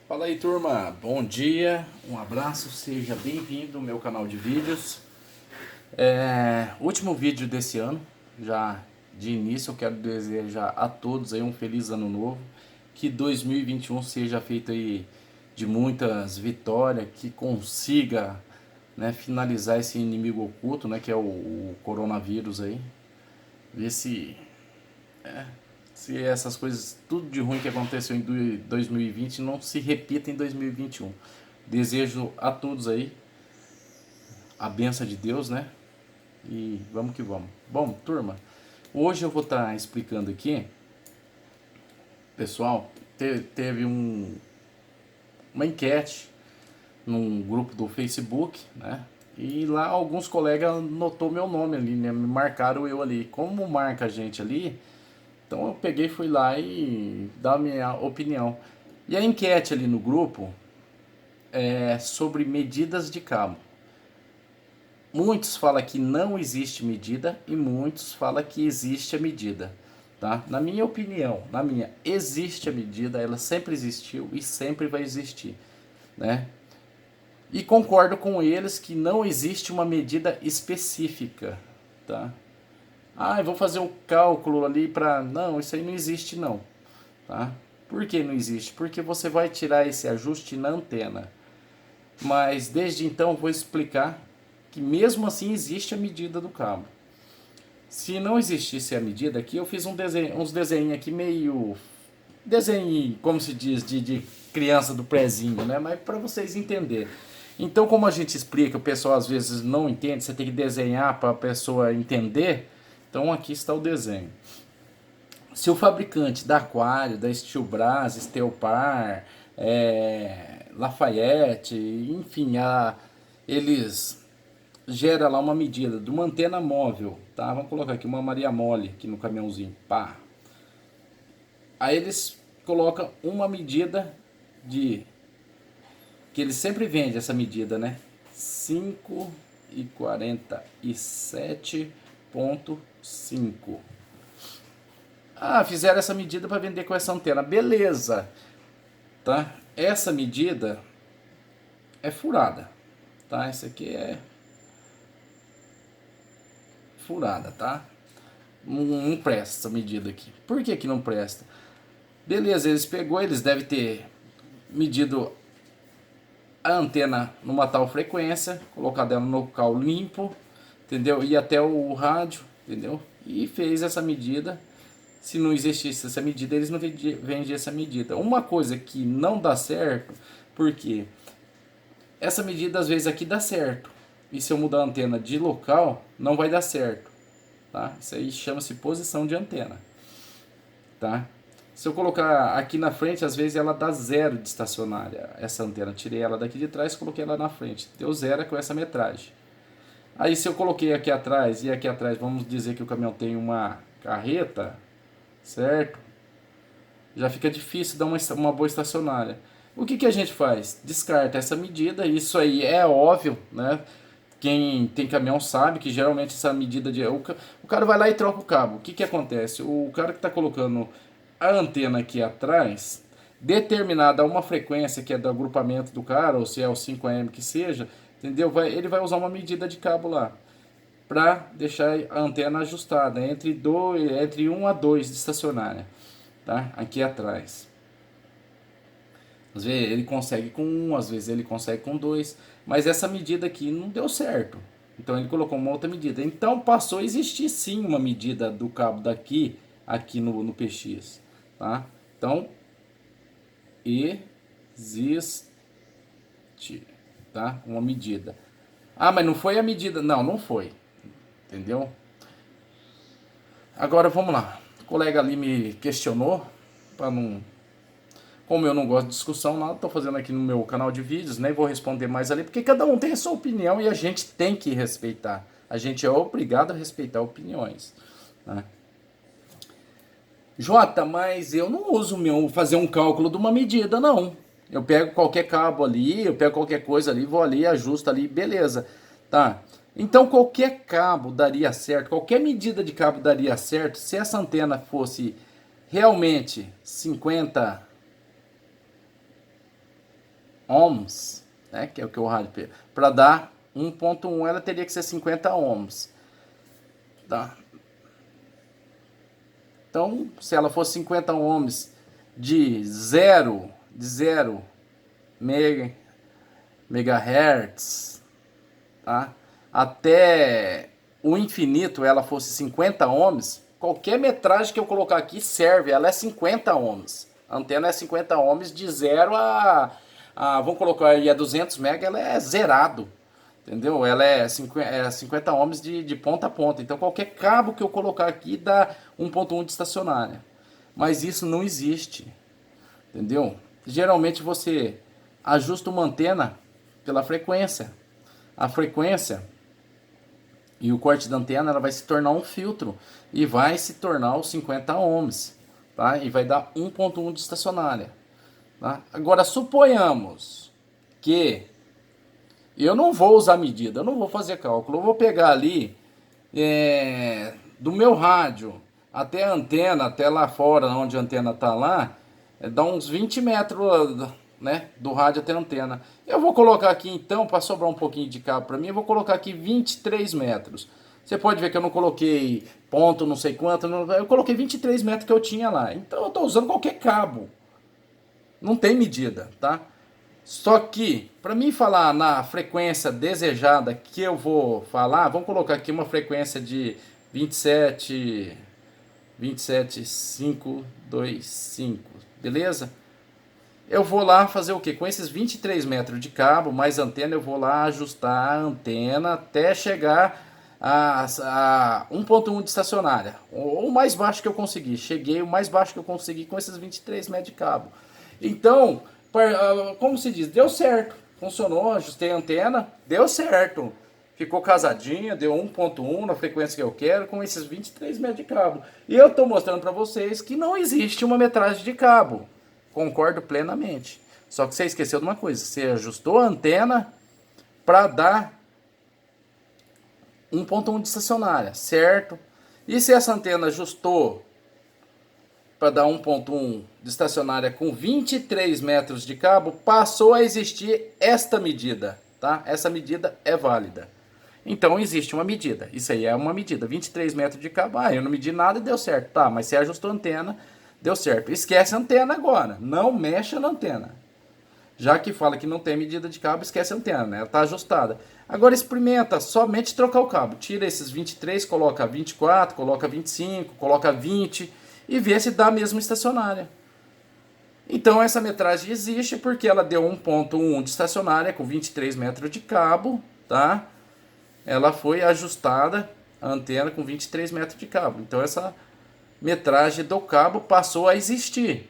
Fala aí, turma, bom dia, um abraço, seja bem-vindo ao meu canal de vídeos. Último vídeo desse ano, já de início eu quero desejar a todos aí um feliz ano novo, que 2021 seja feito aí de muitas vitórias, que consiga, né, finalizar esse inimigo oculto, né, que é o coronavírus aí, ver se essas coisas, tudo de ruim que aconteceu em 2020 não se repita em 2021. Desejo a todos aí a benção de Deus, né? E vamos que vamos. Bom, turma, hoje eu vou estar explicando aqui, pessoal, teve uma enquete num grupo do Facebook, né? E lá alguns colegas notou meu nome ali, né? Me marcaram eu ali. Como marca a gente ali, então eu peguei, fui lá e dar a minha opinião. E a enquete ali no grupo é sobre medidas de cabo. Muitos falam que não existe medida e muitos falam que existe a medida. Tá? Na minha opinião, existe a medida, ela sempre existiu e sempre vai existir. Né? E concordo com eles que não existe uma medida específica. Tá? Ah, eu vou fazer o cálculo ali para... Não, isso aí não existe não. Tá? Por que não existe? Porque você vai tirar esse ajuste na antena. Mas desde então eu vou explicar que mesmo assim existe a medida do cabo. Se não existisse a medida aqui, eu fiz uns desenhos aqui meio... Desenho, como se diz, de criança do prezinho, né? Mas para vocês entenderem. Então, como a gente explica, o pessoal às vezes não entende, você tem que desenhar para a pessoa entender. Então aqui está o desenho. Se o fabricante da Aquário, da Steelbras, Steelpar, Lafayette, enfim, eles geram lá uma medida de uma antena móvel, tá? Vamos colocar aqui uma Maria Mole aqui no caminhãozinho, pá. Aí eles colocam uma medida de que eles sempre vendem essa medida, né? 5,47,5. Ah, fizeram essa medida para vender com essa antena. Beleza, tá? Essa medida é furada, tá? Essa aqui é furada, tá? Não presta essa medida aqui. Por que que não presta? Beleza, eles devem ter medido a antena numa tal frequência, colocado ela no local limpo, entendeu? E até o rádio, entendeu? E fez essa medida. Se não existisse essa medida, eles não vendiam essa medida. Uma coisa que não dá certo, porque essa medida às vezes aqui dá certo. E se eu mudar a antena de local, não vai dar certo. Tá? Isso aí chama-se posição de antena. Tá? Se eu colocar aqui na frente, às vezes ela dá zero de estacionária. Essa antena, tirei ela daqui de trás e coloquei ela na frente. Deu zero com essa metragem. Aí se eu coloquei aqui atrás e aqui atrás, vamos dizer que o caminhão tem uma carreta, certo? Já fica difícil dar uma boa estacionária. O que, que a gente faz? Descarta essa medida, isso aí é óbvio, né? Quem tem caminhão sabe que geralmente essa medida de... O cara vai lá e troca o cabo. O que, que acontece? O cara que está colocando a antena aqui atrás, determinada a uma frequência que é do agrupamento do cara, ou se é o 5AM que seja, entendeu? Ele vai usar uma medida de cabo lá para deixar a antena ajustada entre 1 a 2 de estacionária, tá? Aqui atrás. Às vezes ele consegue com 1, às vezes ele consegue com 2, mas essa medida aqui não deu certo. Então ele colocou uma outra medida. Então passou a existir sim uma medida do cabo daqui aqui no PX, tá? Então existe, tá? Uma medida. Ah, mas não foi a medida. Não, não foi. Entendeu? Agora vamos lá. O colega ali me questionou, para não... Como eu não gosto de discussão, nada, estou fazendo aqui no meu canal de vídeos, nem vou responder mais ali, porque cada um tem a sua opinião e a gente tem que respeitar. A gente é obrigado a respeitar opiniões. Né? Jota, mas eu não uso fazer um cálculo de uma medida, não. Eu pego qualquer cabo ali, eu pego qualquer coisa ali, vou ali, ajusto ali, beleza. Tá. Então qualquer cabo daria certo, qualquer medida de cabo daria certo se essa antena fosse realmente 50 ohms, né, que é o que o rádio, para dar 1.1 ela teria que ser 50 ohms, tá? Então, se ela fosse 50 ohms de zero megahertz, tá? Até o infinito ela fosse 50 ohms, qualquer metragem que eu colocar aqui serve, ela é 50 ohms. A antena é 50 ohms de 0 vamos colocar aí a 200 mega, ela é zerado. Entendeu? Ela é 50 ohms de ponta a ponta. Então qualquer cabo que eu colocar aqui dá 1.1 de estacionária. Mas isso não existe. Entendeu? Geralmente você ajusta uma antena pela frequência. A frequência e o corte da antena ela vai se tornar um filtro e vai se tornar os 50 ohms, tá? E vai dar 1.1 de estacionária, tá? Agora suponhamos que eu não vou usar medida, eu não vou fazer cálculo, eu vou pegar ali do meu rádio até a antena, até lá fora, onde a antena está lá, dá uns 20 metros, né, do rádio até a antena. Eu vou colocar aqui então, para sobrar um pouquinho de cabo para mim, eu vou colocar aqui 23 metros. Você pode ver que eu não coloquei ponto, não sei quanto, eu coloquei 23 metros que eu tinha lá. Então eu estou usando qualquer cabo, não tem medida, tá? Só que, para mim falar na frequência desejada que eu vou falar, vamos colocar aqui uma frequência de 27,525, beleza? Eu vou lá fazer o que? Com esses 23 metros de cabo, mais antena, eu vou lá ajustar a antena até chegar a 1.1 de estacionária. Ou o mais baixo que eu consegui. Cheguei o mais baixo que eu consegui com esses 23 metros de cabo. Então, como se diz, deu certo. Funcionou, ajustei a antena, deu certo. Ficou casadinha, deu 1.1 na frequência que eu quero com esses 23 metros de cabo. E eu estou mostrando para vocês que não existe uma metragem de cabo. Concordo plenamente. Só que você esqueceu de uma coisa. Você ajustou a antena para dar 1.1 de estacionária, certo? E se essa antena ajustou para dar 1.1 de estacionária com 23 metros de cabo, passou a existir esta medida, tá? Essa medida é válida. Então existe uma medida. Isso aí é uma medida. 23 metros de cabo. Eu não medi nada e deu certo. Tá, mas você ajustou a antena, deu certo. Esquece a antena agora. Não mexa na antena. Já que fala que não tem medida de cabo, esquece a antena, né? Ela está ajustada. Agora experimenta somente trocar o cabo. Tira esses 23, coloca 24, coloca 25, coloca 20 e vê se dá a mesma estacionária. Então essa metragem existe porque ela deu 1.1 de estacionária com 23 metros de cabo, tá? Ela foi ajustada, a antena com 23 metros de cabo. Então essa metragem do cabo passou a existir.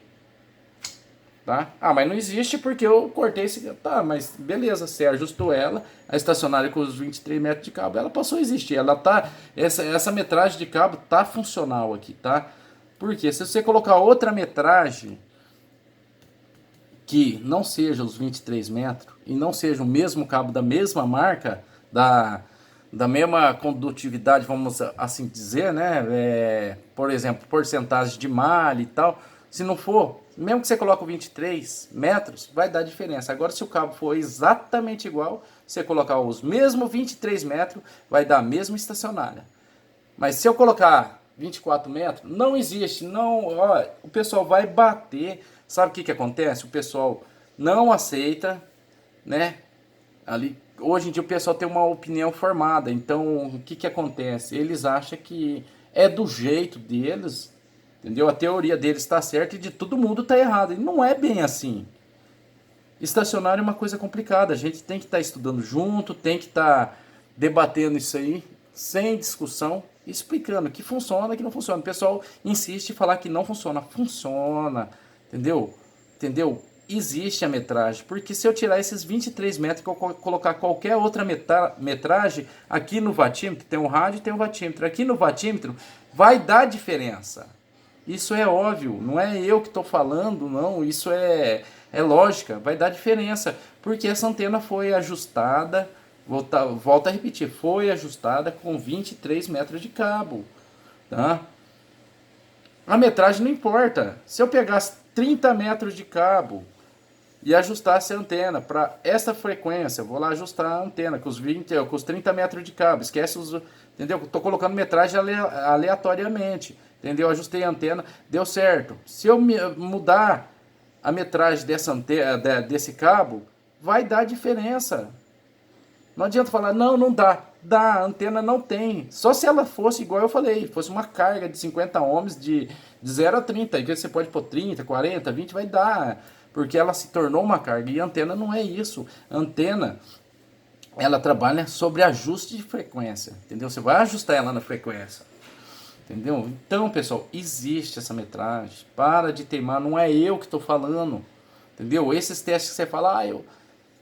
Tá? Mas não existe porque eu cortei esse... Tá, mas beleza, você ajustou ela, a estacionária com os 23 metros de cabo, ela passou a existir. Ela tá, essa metragem de cabo tá funcional aqui, tá? Porque se você colocar outra metragem que não seja os 23 metros e não seja o mesmo cabo da mesma marca, da mesma condutividade, vamos assim dizer, né? Por exemplo, porcentagem de malha e tal. Se não for, mesmo que você coloque 23 metros, vai dar diferença. Agora, se o cabo for exatamente igual, você colocar os mesmos 23 metros, vai dar a mesma estacionária. Mas se eu colocar 24 metros, não existe, não, ó, o pessoal vai bater. Sabe o que acontece? O pessoal não aceita, né? Ali, hoje em dia o pessoal tem uma opinião formada, então o que acontece? Eles acham que é do jeito deles, entendeu? A teoria deles está certa e de todo mundo está errada. E não é bem assim. Estacionário é uma coisa complicada, a gente tem que estar estudando junto, tem que estar debatendo isso aí, sem discussão, explicando que funciona e que não funciona. O pessoal insiste em falar que não funciona. Funciona, entendeu? Entendeu? Existe a metragem, porque se eu tirar esses 23 metros e colocar qualquer outra metragem, aqui no watímetro, tem um rádio e tem um watímetro, aqui no watímetro vai dar diferença. Isso é óbvio, não é eu que estou falando, não, isso é lógica, vai dar diferença, porque essa antena foi ajustada, volta a repetir, foi ajustada com 23 metros de cabo, tá? A metragem não importa, se eu pegasse 30 metros de cabo e ajustar essa antena para essa frequência. Vou lá ajustar a antena com com os 30 metros de cabo. Esquece os, entendeu? Estou colocando metragem aleatoriamente, entendeu? Ajustei a antena, deu certo. Se eu mudar a metragem dessa antena, desse cabo, vai dar diferença. Não adianta falar, não, não dá. Dá, a antena não tem. Só se ela fosse, igual eu falei, fosse uma carga de 50 ohms de 0 a 30. Aí você pode pôr 30, 40, 20, vai dar. Porque ela se tornou uma carga. E a antena não é isso. A antena, ela trabalha sobre ajuste de frequência. Entendeu? Você vai ajustar ela na frequência. Entendeu? Então, pessoal, existe essa metragem. Para de teimar, não é eu que estou falando. Entendeu? Esses testes que você fala,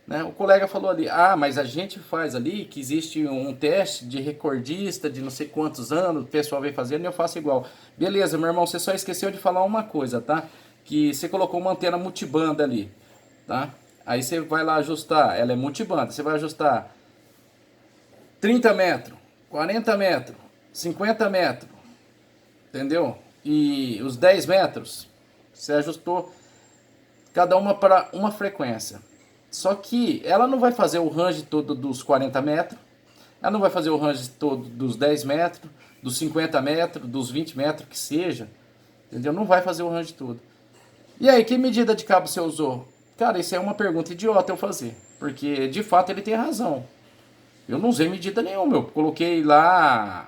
né, o colega falou ali, mas a gente faz ali que existe um teste de recordista de não sei quantos anos, o pessoal vem fazendo e eu faço igual. Beleza, meu irmão, você só esqueceu de falar uma coisa, tá? Que você colocou uma antena multibanda ali, tá? Aí você vai lá ajustar, ela é multibanda, você vai ajustar 30 metros, 40 metros, 50 metros, entendeu? E os 10 metros, você ajustou cada uma para uma frequência. Só que ela não vai fazer o range todo dos 40 metros, ela não vai fazer o range todo dos 10 metros, dos 50 metros, dos 20 metros que seja, entendeu? Não vai fazer o range todo. E aí, que medida de cabo você usou? Cara, isso é uma pergunta idiota eu fazer, porque de fato ele tem razão. Eu não usei medida nenhuma, eu coloquei lá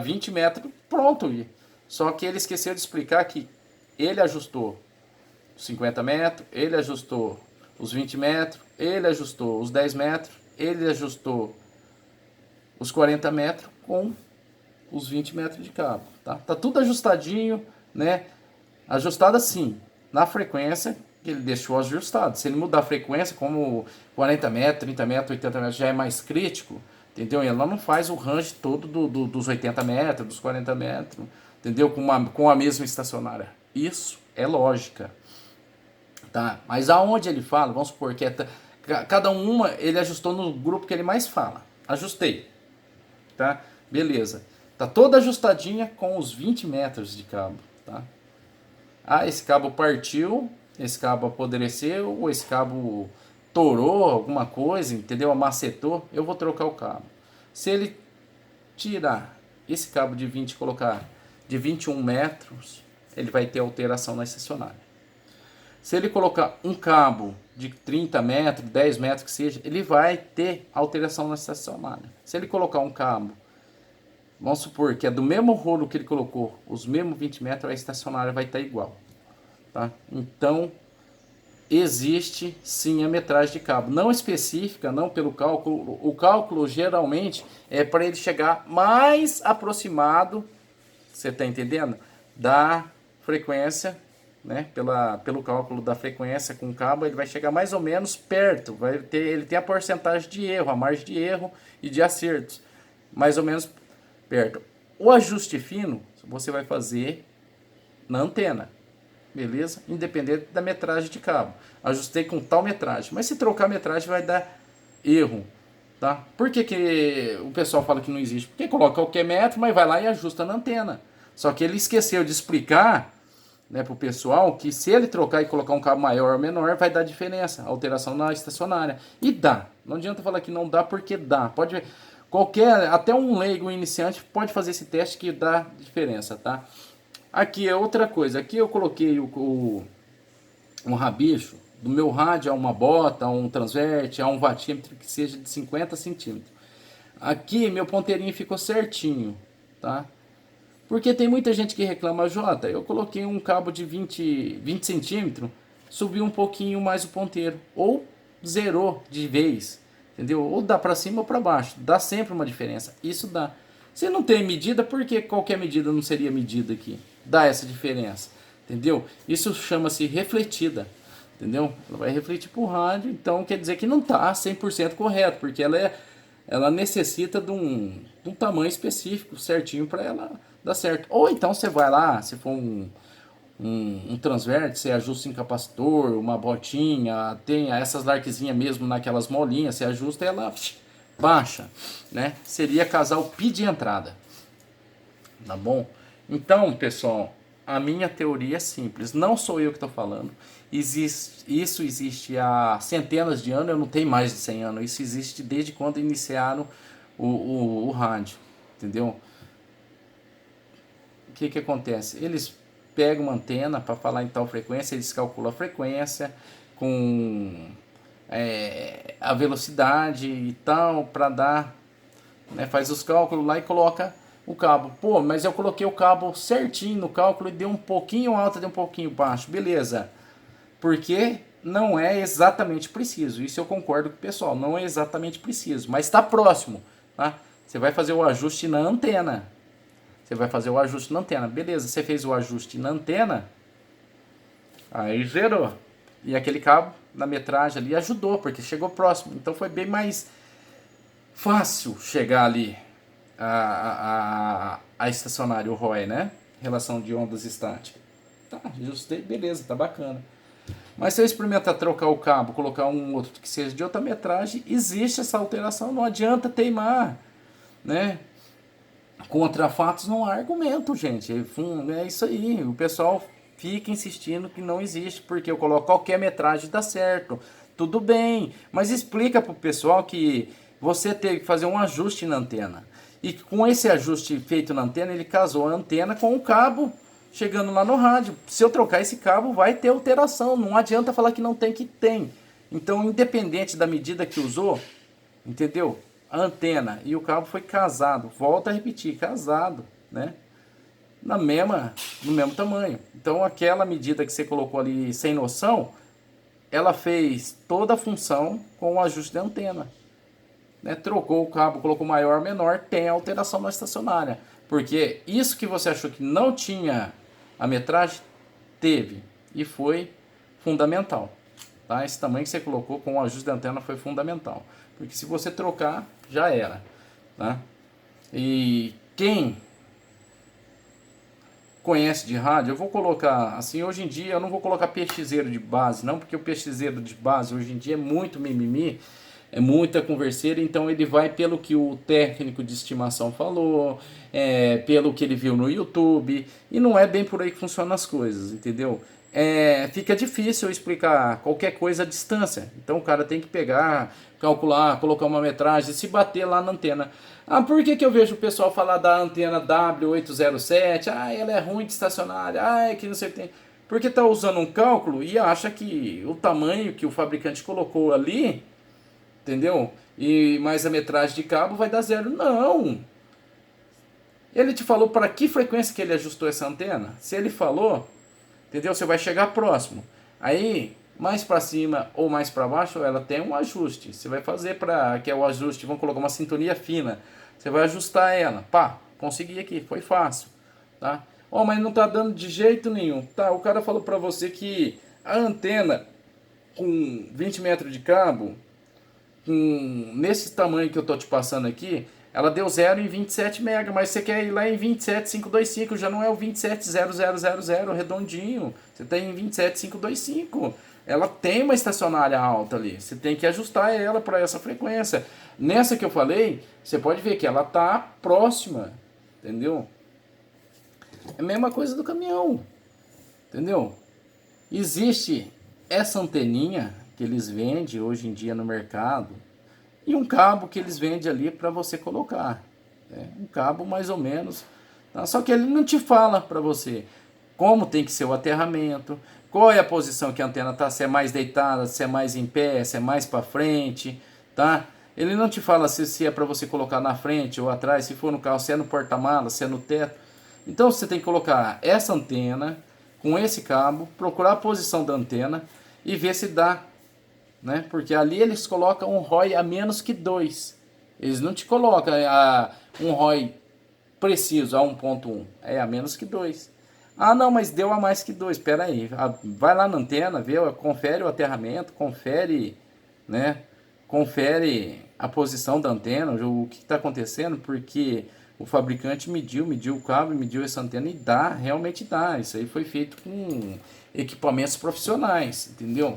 20 metros, pronto. Só que ele esqueceu de explicar que ele ajustou 50 metros, ele ajustou os 20 metros, ele ajustou os 10 metros, ele ajustou os 40 metros com os 20 metros de cabo, tá? Tá tudo ajustadinho, né? Ajustado assim, na frequência que ele deixou ajustado. Se ele mudar a frequência, como 40 metros, 30 metros, 80 metros já é mais crítico, entendeu? E ela não faz o range todo dos 80 metros, dos 40 metros, entendeu? Com a mesma estacionária. Isso é lógica. Tá? Mas aonde ele fala, vamos supor que cada uma ele ajustou no grupo que ele mais fala. Ajustei, tá? Beleza. Tá toda ajustadinha com os 20 metros de cabo, tá? Esse cabo partiu, esse cabo apodreceu, ou esse cabo torou alguma coisa, entendeu? Amacetou, eu vou trocar o cabo. Se ele tirar esse cabo de 20 e colocar de 21 metros, ele vai ter alteração na estacionária. Se ele colocar um cabo de 30 metros, 10 metros que seja, ele vai ter alteração na estacionária. Se ele colocar um cabo, vamos supor que é do mesmo rolo que ele colocou, os mesmos 20 metros, a estacionária vai estar igual. Tá? Então, existe sim a metragem de cabo. Não específica, não pelo cálculo. O cálculo geralmente é para ele chegar mais aproximado, você está entendendo? Da frequência, né? Pelo cálculo da frequência com o cabo, ele vai chegar mais ou menos perto. Ele tem a porcentagem de erro, a margem de erro e de acertos, mais ou menos perto. O ajuste fino você vai fazer na antena, beleza? Independente da metragem de cabo. Ajustei com tal metragem, mas se trocar a metragem vai dar erro, tá? Por que o pessoal fala que não existe? Porque coloca qualquer metro, mas vai lá e ajusta na antena. Só que ele esqueceu de explicar, né, para o pessoal que se ele trocar e colocar um cabo maior ou menor, vai dar diferença, alteração na estacionária. E dá. Não adianta falar que não dá, porque dá. Pode ver. Até um leigo iniciante pode fazer esse teste que dá diferença, tá? Aqui é outra coisa. Aqui eu coloquei um rabicho do meu rádio a uma bota, a um transverte, a um vatímetro que seja de 50 centímetros. Aqui meu ponteirinho ficou certinho, tá? Porque tem muita gente que reclama, Jota, eu coloquei um cabo de 20 centímetros, subiu um pouquinho mais o ponteiro, ou zerou de vez, entendeu? Ou dá para cima ou para baixo, dá sempre uma diferença, isso dá. Se não tem medida, por que qualquer medida não seria medida aqui? Dá essa diferença, entendeu? Isso chama-se refletida, entendeu? Ela vai refletir para o rádio, então quer dizer que não está 100% correto, porque ela necessita de um tamanho específico, certinho, para ela dar certo. Ou então você vai lá, se for um transverte, você ajusta em capacitor, uma botinha, tem essas larquezinhas mesmo naquelas molinhas, você ajusta e ela baixa, né? Seria casar o pi de entrada, tá bom? Então, pessoal, A minha teoria é simples, não sou eu que estou falando. Isso existe há centenas de anos, eu não tenho mais de 100 anos. Isso existe desde quando iniciaram o rádio, entendeu? O que acontece? Eles pegam uma antena para falar em tal frequência, eles calculam a frequência com a velocidade e tal, para dar, né, faz os cálculos lá e coloca o cabo. Pô, mas eu coloquei o cabo certinho no cálculo e deu um pouquinho alto, deu um pouquinho baixo. Beleza. Porque não é exatamente preciso. Isso eu concordo com o pessoal. Não é exatamente preciso. Mas está próximo. Tá? Você vai fazer o ajuste na antena. Você vai fazer o ajuste na antena. Beleza, você fez o ajuste na antena. Aí zerou. E aquele cabo na metragem ali ajudou, porque chegou próximo. Então foi bem mais fácil chegar ali a estacionário, o ROI, né? Relação de ondas estáticas. Tá, ajustei, beleza, tá bacana. Mas se eu experimentar trocar o cabo, colocar um outro que seja de outra metragem, existe essa alteração, não adianta teimar, né? Contra fatos não há argumento, gente. É isso aí. O pessoal fica insistindo que não existe, porque eu coloco qualquer metragem dá certo. Tudo bem, mas explica pro pessoal que você teve que fazer um ajuste na antena. E com esse ajuste feito na antena, ele casou a antena com o cabo chegando lá no rádio. Se eu trocar esse cabo, vai ter alteração. Não adianta falar que não tem, que tem. Então, independente da medida que usou, entendeu? A antena e o cabo foi casado. Volta a repetir, casado, né? No mesmo tamanho. Então, aquela medida que você colocou ali sem noção, ela fez toda a função com o ajuste da antena. Né? Trocou o cabo, colocou maior, menor, tem alteração na estacionária. Porque isso que você achou que não tinha a metragem, teve. E foi fundamental. Tá? Esse tamanho que você colocou com o ajuste da antena foi fundamental. Porque se você trocar, já era. Tá? E quem conhece de rádio, eu vou colocar, assim, hoje em dia eu não vou colocar PXeiro de base, não, porque o PXeiro de base hoje em dia é muito mimimi, é muita converseira, então ele vai pelo que o técnico de estimação falou, pelo que ele viu no YouTube, e não é bem por aí que funcionam as coisas, entendeu? Fica difícil explicar qualquer coisa à distância, então o cara tem que pegar, calcular, colocar uma metragem, se bater lá na antena. Ah, por que eu vejo o pessoal falar da antena W807? Ah, ela é ruim de estacionária, ah, é que não sei o que tem. Porque tá usando um cálculo e acha que o tamanho que o fabricante colocou ali, entendeu? E mais a metragem de cabo vai dar zero. Não! Ele te falou para que frequência que ele ajustou essa antena? Se ele falou, entendeu? Você vai chegar próximo. Aí, mais para cima ou mais para baixo, ela tem um ajuste. Você vai fazer para que é o ajuste, vamos colocar uma sintonia fina. Você vai ajustar ela. Pá, consegui aqui, foi fácil, tá? Ó, mas não tá dando de jeito nenhum. Tá, o cara falou para você que a antena com 20 metros de cabo, nesse tamanho que eu tô te passando aqui, ela deu 0 em 27 mega, mas você quer ir lá em 27525, já não é o 27000 redondinho, você tem em 27525. Ela tem uma estacionária alta ali, você tem que ajustar ela para essa frequência. Nessa que eu falei, você pode ver que ela tá próxima, entendeu? É a mesma coisa do caminhão, entendeu? Existe essa anteninha que eles vendem hoje em dia no mercado e um cabo que eles vendem ali para você colocar. Um cabo mais ou menos. Tá? Só que ele não te fala para você como tem que ser o aterramento, qual é a posição que a antena está, se é mais deitada, se é mais em pé, se é mais para frente, tá? Ele não te fala se é para você colocar na frente ou atrás, se for no carro, se é no porta-malas, se é no teto. Então você tem que colocar essa antena com esse cabo, procurar a posição da antena e ver se dá, né? Porque ali eles colocam um ROI a menos que 2. Eles não te colocam um ROI preciso a 1.1, é a menos que 2. Ah, não, mas deu a mais que 2. Espera aí, vai lá na antena, vê, confere o aterramento, confere, né? Confere a posição da antena, o que está acontecendo, porque o fabricante mediu o cabo, mediu essa antena e realmente dá. Isso aí foi feito com equipamentos profissionais, entendeu?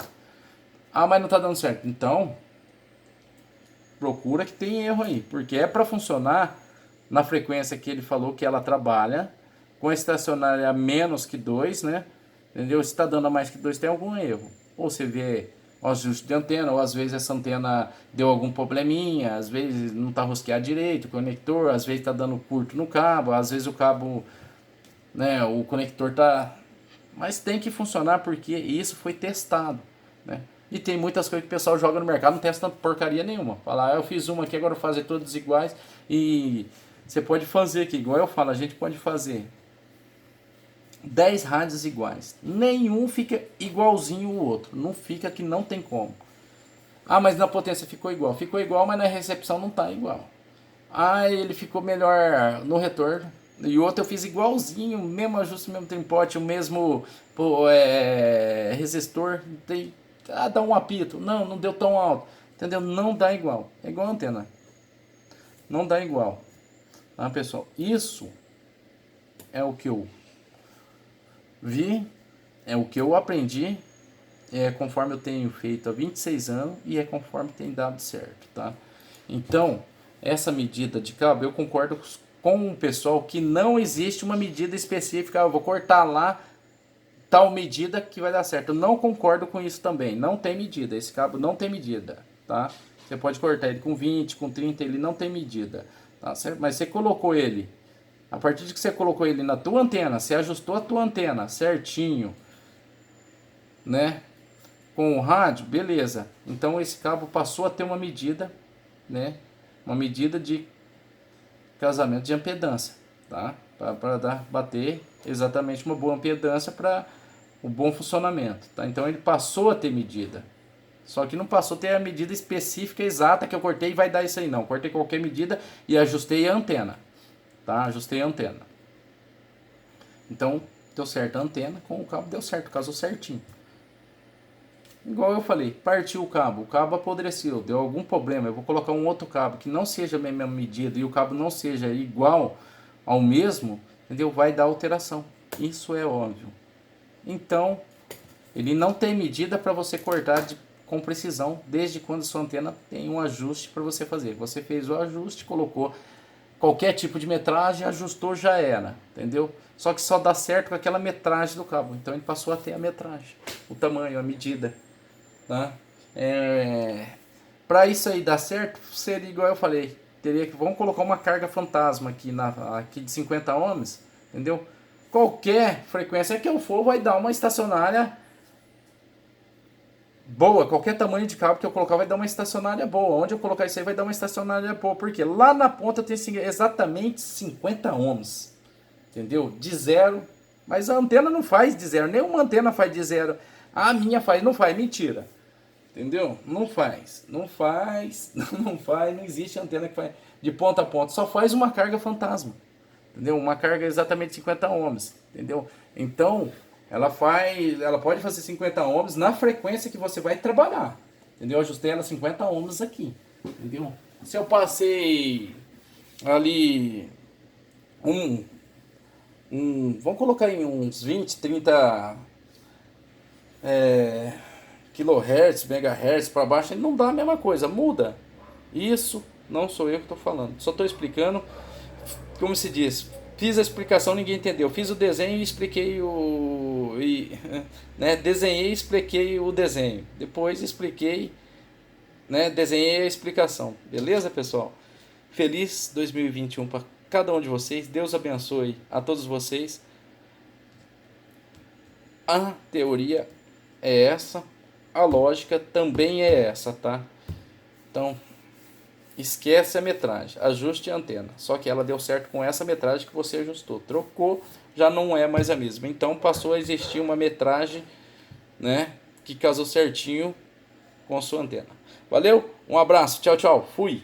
Ah, mas não está dando certo. Então, procura que tem erro aí, porque é para funcionar na frequência que ele falou que ela trabalha, com a estacionária a menos que 2, né? Entendeu? Se está dando a mais que 2, tem algum erro. Ou você vê o ajuste de antena, ou às vezes essa antena deu algum probleminha, às vezes não está rosqueado direito o conector, às vezes está dando curto no cabo, às vezes o cabo, né, o conector tá... Mas tem que funcionar porque isso foi testado, né? E tem muitas coisas que o pessoal joga no mercado, não testa porcaria nenhuma. Fala, eu fiz uma aqui, agora eu vou fazer todas iguais. E você pode fazer aqui, igual eu falo, a gente pode fazer 10 rádios iguais. Nenhum fica igualzinho o outro. Não fica, que não tem como. Ah, mas na potência ficou igual. Ficou igual, mas na recepção não tá igual. Ah, ele ficou melhor no retorno. E o outro eu fiz igualzinho, mesmo ajuste, mesmo tempote, o mesmo resistor. Dá um apito. Não, não deu tão alto. Entendeu? Não dá igual. É igual a antena. Não dá igual. Tá, pessoal? Isso é o que eu vi, é o que eu aprendi, conforme eu tenho feito há 26 anos e é conforme tem dado certo, tá? Então, essa medida de cabo, eu concordo com o pessoal que não existe uma medida específica, eu vou cortar lá tal medida que vai dar certo. Eu não concordo com isso também, não tem medida, esse cabo não tem medida, tá? Você pode cortar ele com 20, com 30, ele não tem medida, tá? Mas você colocou ele, a partir de que você colocou ele na tua antena, você ajustou a tua antena certinho, né? Com o rádio, beleza. Então esse cabo passou a ter uma medida, né? Uma medida de casamento de impedância, tá? Para bater exatamente uma boa impedância para o bom funcionamento, tá? Então ele passou a ter medida. Só que não passou a ter a medida específica exata que eu cortei e vai dar isso aí, não. Cortei qualquer medida e ajustei a antena, tá? Ajustei a antena. Então deu certo a antena, com o cabo deu certo, casou certinho. Igual eu falei, partiu o cabo apodreceu, deu algum problema, eu vou colocar um outro cabo que não seja a mesma medida e o cabo não seja igual ao mesmo, entendeu? Vai dar alteração, isso é óbvio. Então, ele não tem medida para você cortar com precisão, desde quando sua antena tem um ajuste para você fazer. Você fez o ajuste, colocou qualquer tipo de metragem, ajustou, já era, entendeu? Só que só dá certo com aquela metragem do cabo, então ele passou a ter a metragem, o tamanho, a medida. Tá? Para isso aí dar certo, seria igual eu falei, teria que, vamos colocar uma carga fantasma aqui de 50 ohms, entendeu? Qualquer frequência que eu for vai dar uma estacionária boa, qualquer tamanho de cabo que eu colocar vai dar uma estacionária boa. Onde eu colocar isso aí vai dar uma estacionária boa, porque lá na ponta tem exatamente 50 ohms, entendeu? De zero, mas a antena não faz de zero, nenhuma antena faz de zero. A minha faz, não faz, mentira. Entendeu? Não faz, não existe antena que faz de ponta a ponta, só faz uma carga fantasma, entendeu? Uma carga exatamente 50 ohms, entendeu? Então, ela pode fazer 50 ohms na frequência que você vai trabalhar, entendeu? Eu ajustei ela 50 ohms aqui, entendeu? Se eu passei ali vamos colocar em uns 20, 30 kilohertz, megahertz para baixo, não dá a mesma coisa, muda. Isso não sou eu que estou falando, só estou explicando, como se diz, fiz a explicação, ninguém entendeu, fiz o desenho e expliquei desenhei e expliquei o desenho, depois expliquei, né, desenhei a explicação, beleza, pessoal? Feliz 2021 para cada um de vocês, Deus abençoe a todos vocês. A teoria é essa, a lógica também é essa, tá? Então, esquece a metragem, ajuste a antena. Só que ela deu certo com essa metragem que você ajustou. Trocou, já não é mais a mesma. Então, passou a existir uma metragem, né, que casou certinho com a sua antena. Valeu, um abraço, tchau, tchau, fui!